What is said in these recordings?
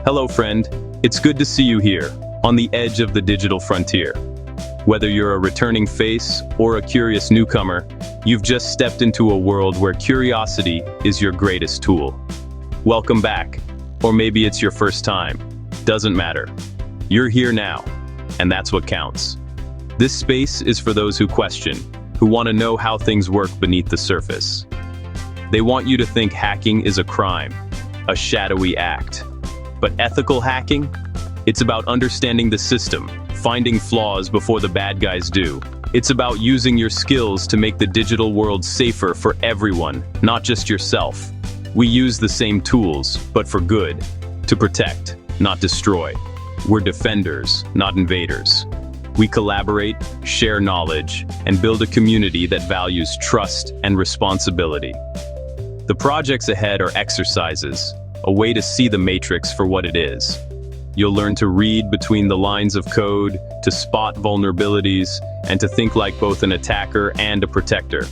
Hello friend, it's good to see you here, on the edge of the digital frontier. Whether you're a returning face or a curious newcomer, you've just stepped into a world where curiosity is your greatest tool. Welcome back, or maybe it's your first time. Doesn't matter. You're here now, and that's what counts. This space is for those who question, who want to know how things work beneath the surface. They want you to think hacking is a crime, a shadowy act. But ethical hacking? It's about understanding the system, finding flaws before the bad guys do. It's about using your skills to make the digital world safer for everyone, not just yourself. We use the same tools, but for good, to protect, not destroy. We're defenders, not invaders. We collaborate, share knowledge, and build a community that values trust and responsibility. The projects ahead are exercises, a way to see the matrix for what it is. You'll learn to read between the lines of code, to spot vulnerabilities, and to think like both an attacker and a protector.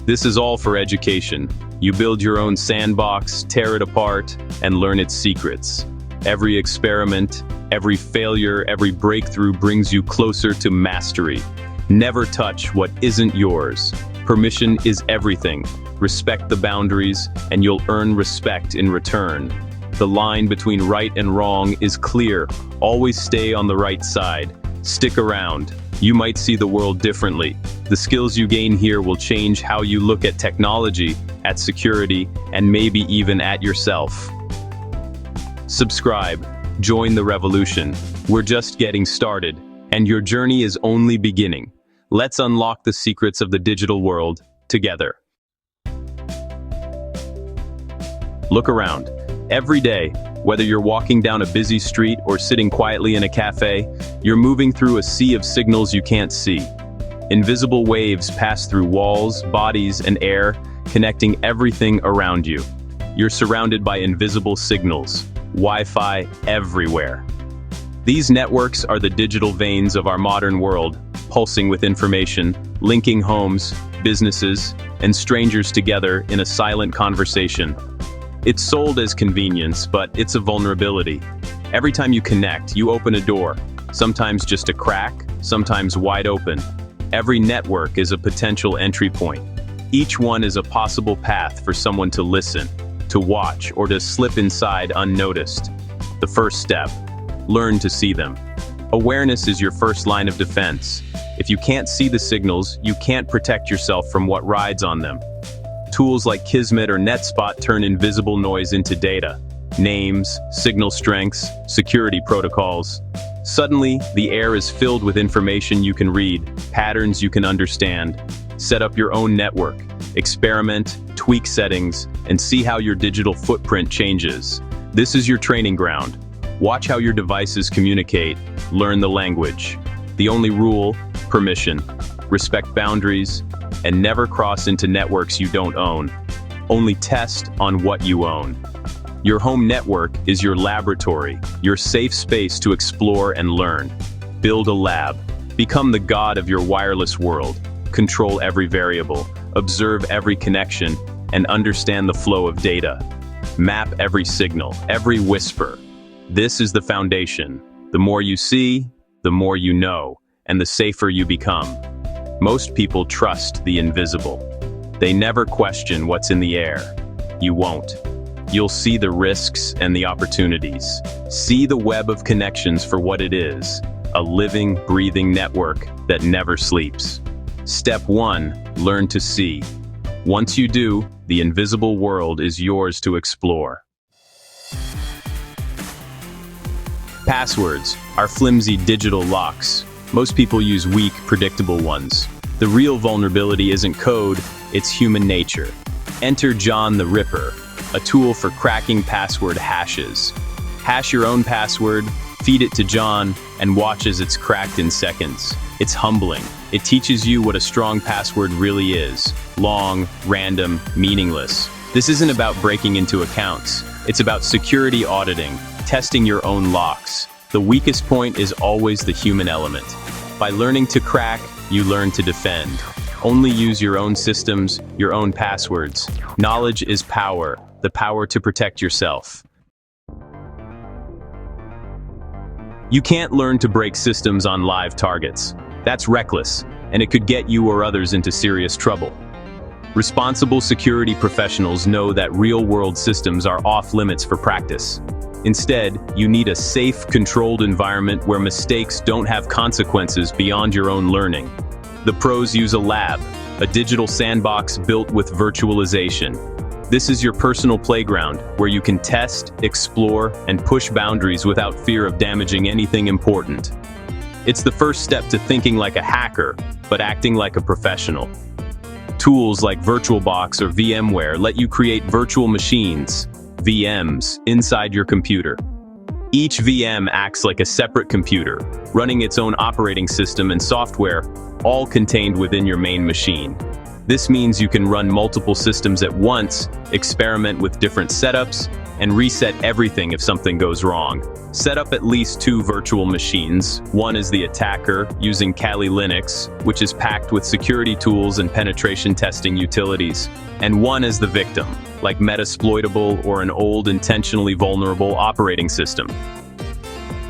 This is all for education. You build your own sandbox, tear it apart, and learn its secrets. Every experiment, every failure, every breakthrough brings you closer to mastery. Never touch what isn't yours. Permission is everything. Respect the boundaries, and you'll earn respect in return. The line between right and wrong is clear. Always stay on the right side. Stick around. You might see the world differently. The skills you gain here will change how you look at technology, at security, and maybe even at yourself. Subscribe. Join the revolution. We're just getting started, and your journey is only beginning. Let's unlock the secrets of the digital world together. Look around. Every day, whether you're walking down a busy street or sitting quietly in a cafe, you're moving through a sea of signals you can't see. Invisible waves pass through walls, bodies, and air, connecting everything around you. You're surrounded by invisible signals, Wi-Fi everywhere. These networks are the digital veins of our modern world, pulsing with information, linking homes, businesses, and strangers together in a silent conversation. It's sold as convenience, but it's a vulnerability. Every time you connect, you open a door, sometimes just a crack, sometimes wide open. Every network is a potential entry point. Each one is a possible path for someone to listen, to watch, or to slip inside unnoticed. The first step: learn to see them. Awareness is your first line of defense. If you can't see the signals, you can't protect yourself from what rides on them. Tools like Kismet or NetSpot turn invisible noise into data. Names, signal strengths, security protocols. Suddenly, the air is filled with information you can read, patterns you can understand. Set up your own network, experiment, tweak settings, and see how your digital footprint changes. This is your training ground. Watch how your devices communicate, learn the language. The only rule: permission. Respect boundaries, and never cross into networks you don't own. Only test on what you own. Your home network is your laboratory, your safe space to explore and learn. Build a lab. Become the god of your wireless world. Control every variable, observe every connection, and understand the flow of data. Map every signal, every whisper. This is the foundation. The more you see, the more you know, and the safer you become. Most people trust the invisible. They never question what's in the air. You won't. You'll see the risks and the opportunities. See the web of connections for what it is: a living, breathing network that never sleeps. Step 1: learn to see. Once you do, the invisible world is yours to explore. Passwords are flimsy digital locks. Most people use weak, predictable ones. The real vulnerability isn't code, it's human nature. Enter John the Ripper, a tool for cracking password hashes. Hash your own password, feed it to John, and watch as it's cracked in seconds. It's humbling. It teaches you what a strong password really is: long, random, meaningless. This isn't about breaking into accounts. It's about security auditing, testing your own locks. The weakest point is always the human element. By learning to crack, you learn to defend. Only use your own systems, your own passwords. Knowledge is power, the power to protect yourself. You can't learn to break systems on live targets. That's reckless, and it could get you or others into serious trouble. Responsible security professionals know that real-world systems are off-limits for practice. Instead, you need a safe, controlled environment where mistakes don't have consequences beyond your own learning. The pros use a lab, a digital sandbox built with virtualization. This is your personal playground, where you can test, explore, and push boundaries without fear of damaging anything important. It's the first step to thinking like a hacker, but acting like a professional. Tools like VirtualBox or VMware let you create virtual machines, VMs, inside your computer. Each VM acts like a separate computer, running its own operating system and software, all contained within your main machine. This means you can run multiple systems at once, experiment with different setups, and reset everything if something goes wrong. Set up at least 2 virtual machines. One is the attacker, using Kali Linux, which is packed with security tools and penetration testing utilities. And one is the victim, like Metasploitable or an old, intentionally vulnerable operating system.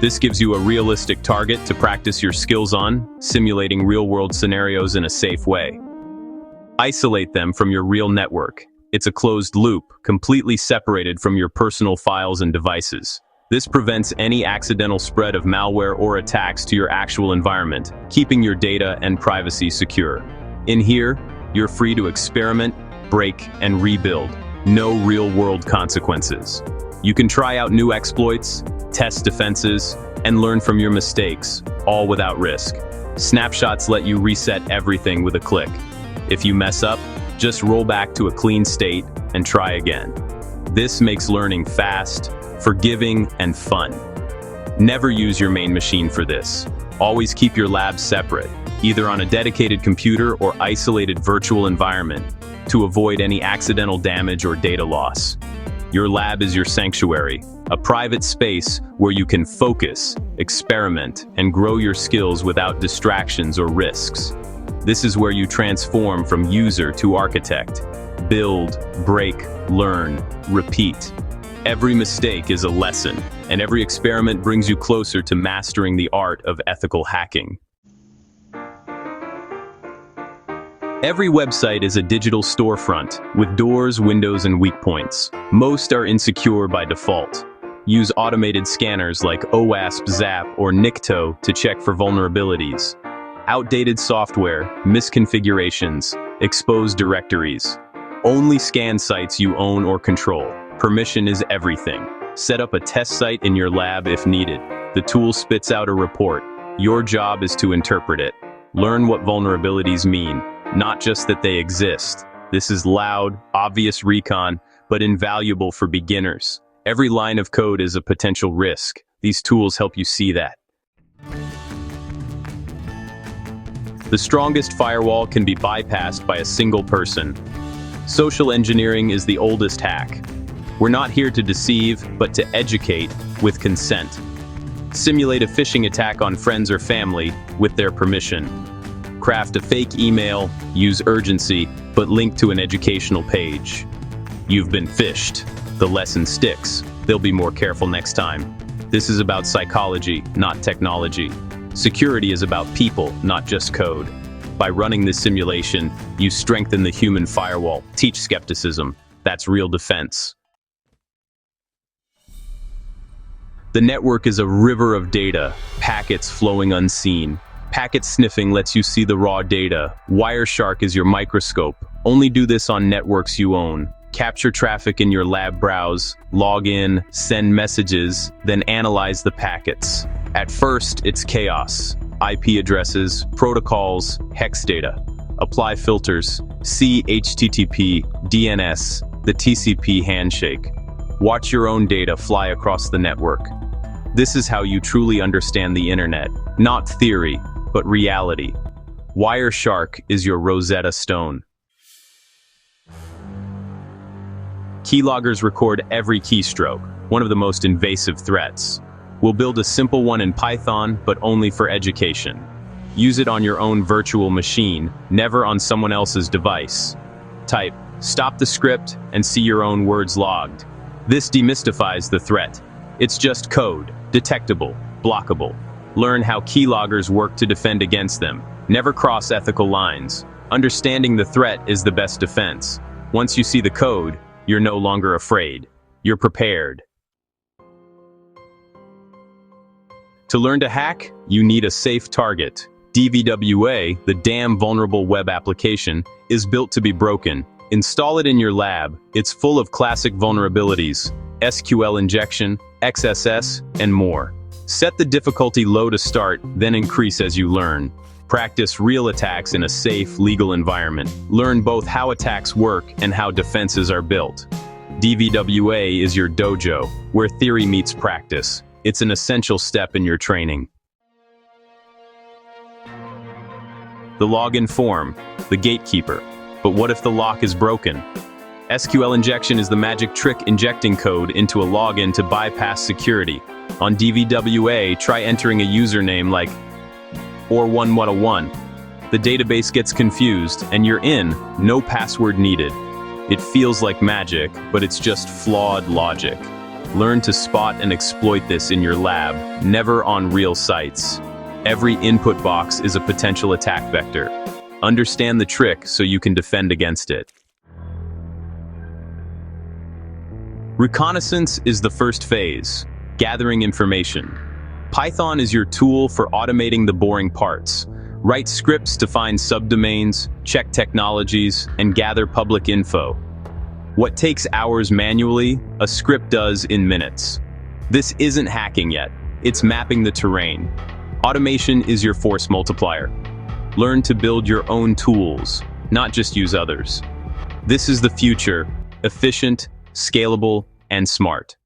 This gives you a realistic target to practice your skills on, simulating real-world scenarios in a safe way. Isolate them from your real network. It's a closed loop, completely separated from your personal files and devices. This prevents any accidental spread of malware or attacks to your actual environment, keeping your data and privacy secure. In here, you're free to experiment, break, and rebuild. No real-world consequences. You can try out new exploits, test defenses, and learn from your mistakes, all without risk. Snapshots let you reset everything with a click. If you mess up, just roll back to a clean state and try again. This makes learning fast, forgiving, and fun. Never use your main machine for this. Always keep your labs separate, either on a dedicated computer or isolated virtual environment, to avoid any accidental damage or data loss. Your lab is your sanctuary, a private space where you can focus, experiment, and grow your skills without distractions or risks. This is where you transform from user to architect. Build, break, learn, repeat. Every mistake is a lesson, and every experiment brings you closer to mastering the art of ethical hacking. Every website is a digital storefront, with doors, windows, and weak points. Most are insecure by default. Use automated scanners like OWASP, ZAP, or Nikto to check for vulnerabilities. Outdated software, misconfigurations, exposed directories. Only scan sites you own or control. Permission is everything. Set up a test site in your lab if needed. The tool spits out a report. Your job is to interpret it. Learn what vulnerabilities mean, not just that they exist. This is loud, obvious recon, but invaluable for beginners. Every line of code is a potential risk. These tools help you see that. The strongest firewall can be bypassed by a single person. Social engineering is the oldest hack. We're not here to deceive, but to educate with consent. Simulate a phishing attack on friends or family with their permission. Craft a fake email, use urgency, but link to an educational page. You've been phished. The lesson sticks. They'll be more careful next time. This is about psychology, not technology. Security is about people, not just code. By running this simulation, you strengthen the human firewall. Teach skepticism. That's real defense. The network is a river of data, packets flowing unseen. Packet sniffing lets you see the raw data. Wireshark is your microscope. Only do this on networks you own. Capture traffic in your lab browse, log in, send messages, then analyze the packets. At first, it's chaos. IP addresses, protocols, hex data. Apply filters. See HTTP, DNS, the TCP handshake. Watch your own data fly across the network. This is how you truly understand the internet. Not theory, but reality. Wireshark is your Rosetta Stone. Keyloggers record every keystroke, one of the most invasive threats. We'll build a simple one in Python, but only for education. Use it on your own virtual machine, never on someone else's device. Type, stop the script, and see your own words logged. This demystifies the threat. It's just code, detectable, blockable. Learn how keyloggers work to defend against them. Never cross ethical lines. Understanding the threat is the best defense. Once you see the code, you're no longer afraid. You're prepared. To learn to hack, you need a safe target. DVWA, the damn vulnerable web application, is built to be broken. Install it in your lab. It's full of classic vulnerabilities, SQL injection, XSS, and more. Set the difficulty low to start, then increase as you learn. Practice real attacks in a safe, legal environment. Learn both how attacks work and how defenses are built. DVWA is your dojo, where theory meets practice. It's an essential step in your training. The login form, the gatekeeper. But what if the lock is broken? SQL injection is the magic trick injecting code into a login to bypass security. On DVWA, try entering a username like or1101. The database gets confused, and you're in, no password needed. It feels like magic, but it's just flawed logic. Learn to spot and exploit this in your lab, never on real sites. Every input box is a potential attack vector. Understand the trick so you can defend against it. Reconnaissance is the first phase, gathering information. Python is your tool for automating the boring parts. Write scripts to find subdomains, check technologies, and gather public info. What takes hours manually, a script does in minutes. This isn't hacking yet, it's mapping the terrain. Automation is your force multiplier. Learn to build your own tools, not just use others. This is the future, efficient, scalable, and smart.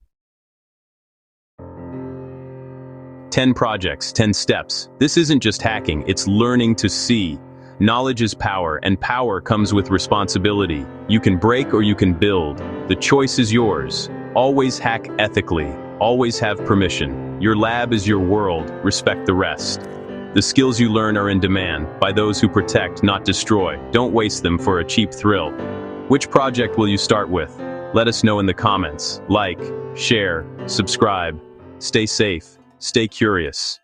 10 projects, 10 steps. This isn't just hacking, it's learning to see. Knowledge is power, and power comes with responsibility. You can break or you can build. The choice is yours. Always hack ethically. Always have permission. Your lab is your world. Respect the rest. The skills you learn are in demand by those who protect, not destroy. Don't waste them for a cheap thrill. Which project will you start with? Let us know in the comments. Like, share, subscribe. Stay safe. Stay curious.